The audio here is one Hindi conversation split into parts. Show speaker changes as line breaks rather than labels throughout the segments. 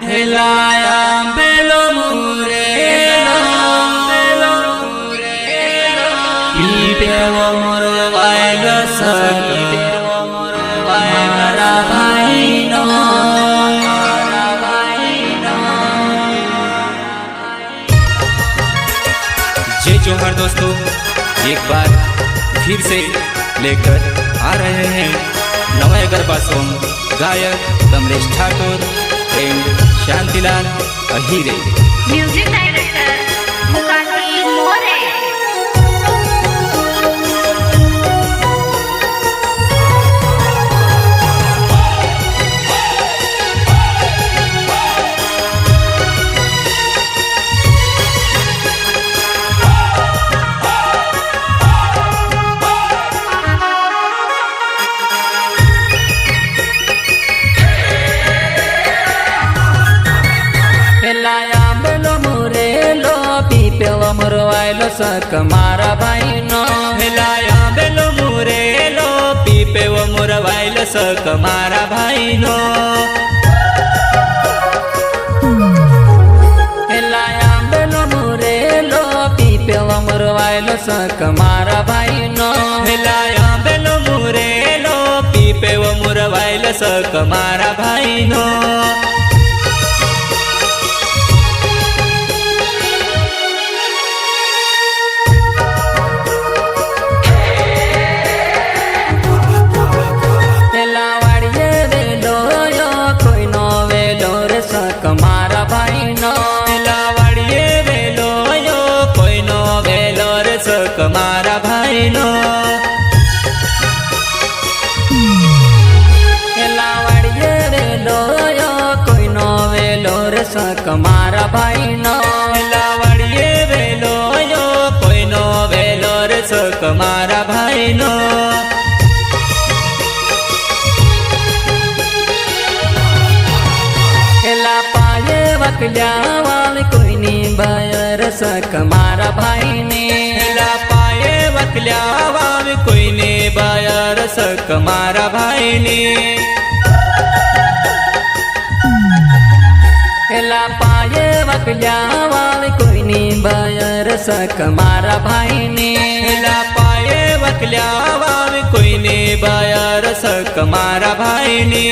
हेलाया बेलो मुरेलो पीपेवो मोर वायलो सकीपेवो मोर वायरा भाईनो जय जोहर दोस्तों, एक बार फिर से लेकर आ रहे हैं नवा गरबा सॉन्ग गायक Kamlesh Thakur and Shantilal Ahire.
Music director Mukati More.
मुरवायलो सक मारा भाईनो हेलाया बेलो मुरेलो पीपेवो मुरवायलो सक मारा भाईनो हेलाया बेलो मुरेलो पीपेवो मुरवायलो सक मारा भाईनो हेलाया बेलो मुरेलो पीपेवो मुरवायलो सक मारा भाईनो। मारा भाईनो लावड़िए वेलो यो कोई नो वेलो रे सक मारा भाईनो लावड़िए वेलो यो कोई नो वेलो रे सक मारा भाईनो लावड़िए वेलो यो कोई नो वेलो रे सक मारा भाईनो। वकल्यावाल कोई नी बायर सक मारा भाई ने हेला पाए वकल्यावाल कोई ने बायर सक मारा भाई ने हेला पाए वकल्यावाल कोई नी बायर सक मारा भाई ने हेला पाए वकल्यावाल कोई ने बायर सक मारा भाई ने।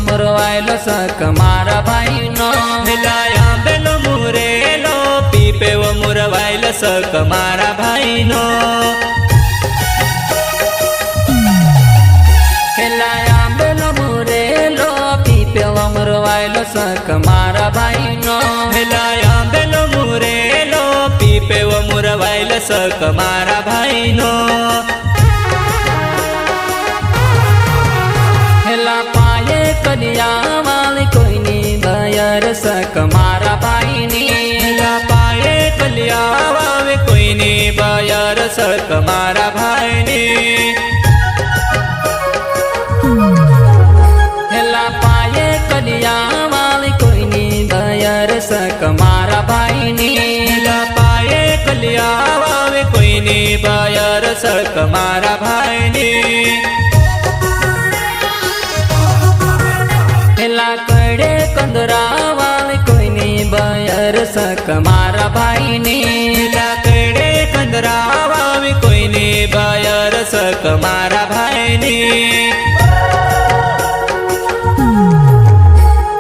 मुरवायलो सक मारा भाईनो हेलाया बेलो मुरेलो पीपेवो मुरवायलो सक मारा भाईनो हेलाया बेलो मुरेलो पीपेवो मुरवायलो सक मारा भाईनो हेलाया बेलो मुरेलो पीपेवो मुरवायलो सक मारा भाईनो। हेला पाए कलिया वाली कोई नी बायर सक मारा भाई ने हेला पाए कलिया वाली कोई नी बायर सक मारा भाई ने हेला पाए कलिया वाली कोई नी बायर सक मारा भाई ने हेला पाए कलिया वाली कोई नी बायर सक मारा भाई ने। हेला कड़े कंदरा वाले कोई नी बायर सक मारा भाई ने हेला कड़े कंदरा वाले कोई नी बायर सक मारा भाई ने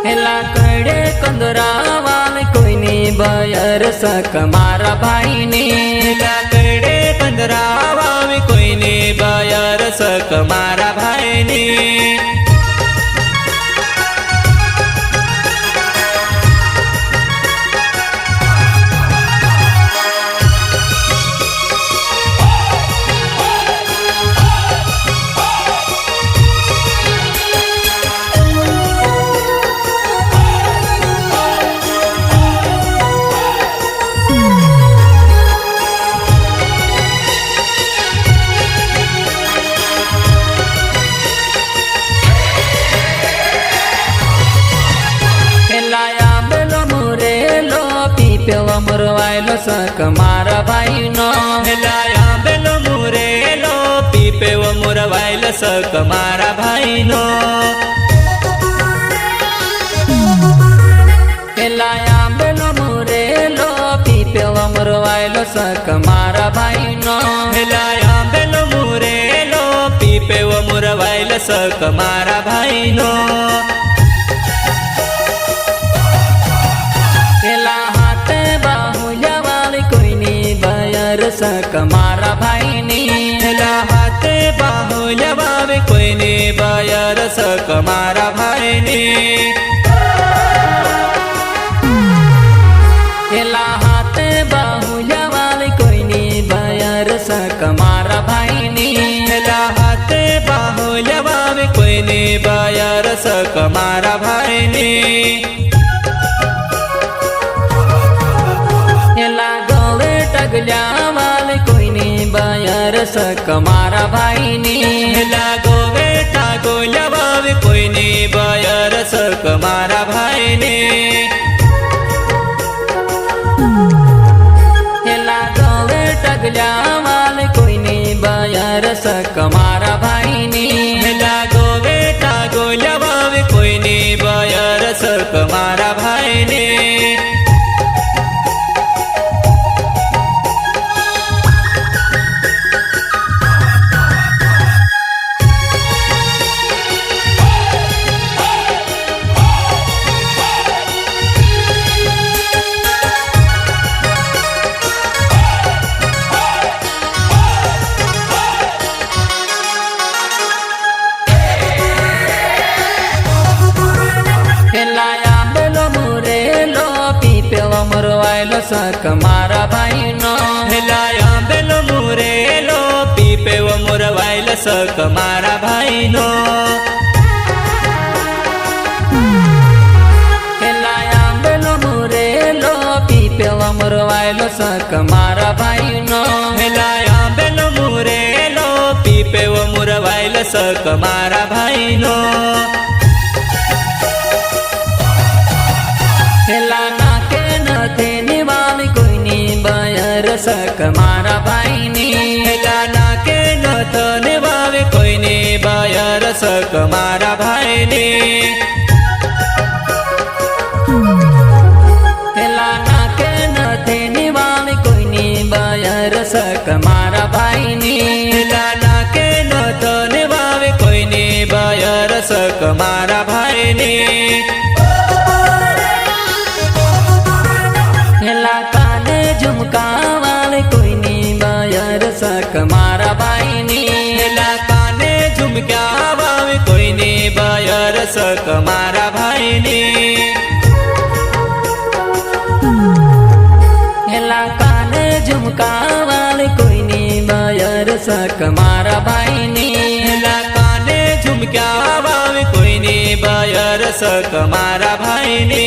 हेला कड़े कंदरा वाले कोई नी बायर सक मारा भाई ने हेला कड़े कंदरा वाले कोई नी बायर सक मारा भाई ने।
मुरवायलो सक मारा भाई नो
हेलाया बेलो मुरेलो पीपे वो मुरवाइल सक मारा भाई नो
हेलाया बेलो मुरेलो पीपे वो मुरवायलो सक मारा भाई नो
हेलाया बेलो मुरेलो पीपे वो मुरवाइल सक मारा भाई नो
हेला हाथे बाहु जवाल कोई नी बयर सक मारा भाई नी
हेला हाथे बाहु जवाब कोई ने बायर सक मारा भाई ने
हेला हाथे बाहु जवाल कोई नी बयर सक मारा भाई नी
हेला हाथे बाहु जवाब कोई ने बायर सक मारा भाई ने
हेला गवे टगल्या वाल कोई नी बयर सक मारा भाई नी
हेला गोवे टागो जवाब कोई ने बायर सक मारा भाई ने
हेला गवे टगल्या वाल कोई नी बयर सक मारा भाई नी
हेला गोवे टागो जवाब कोई ने बायर सक मारा भाई ने
हेलाया बेलो मुरेलो पीपे वो मुरवायलो सक मारा भाई नो
हेलाया बेलो मुरेलो पीपे वो मुरवाइल सक मारा भाई नो
हेलाया बेलो मुरेलो पीपे वो मुरवायलो सक मारा भाई नो
हेलाया बेलो मुरेलो पीपे वो मुरवाइल सक मारा भाई नो
हेला नाके नथे निवाल कोई नी बयर सक मारा भाई नी
हेला नाके नथ निभावे कोई ने बायर सक मारा भाई ने
हेला नाके नथे निवाल कोई नी बयर सक मारा भाई नी
हेला नाके नथ निभावे कोई ने बायर सक मारा भाई ने
हेला काने झुमका वाले कोई नी बयर सक मारा भाई नी
हेला काने झुमक्या बावे कोई ने बायर सक मारा भाई ने
हेला काने झुमका वाले कोई नी बयर सक मारा भाई नी
हेला काने झुमक्या बावे कोई ने बायर सक मारा भाई ने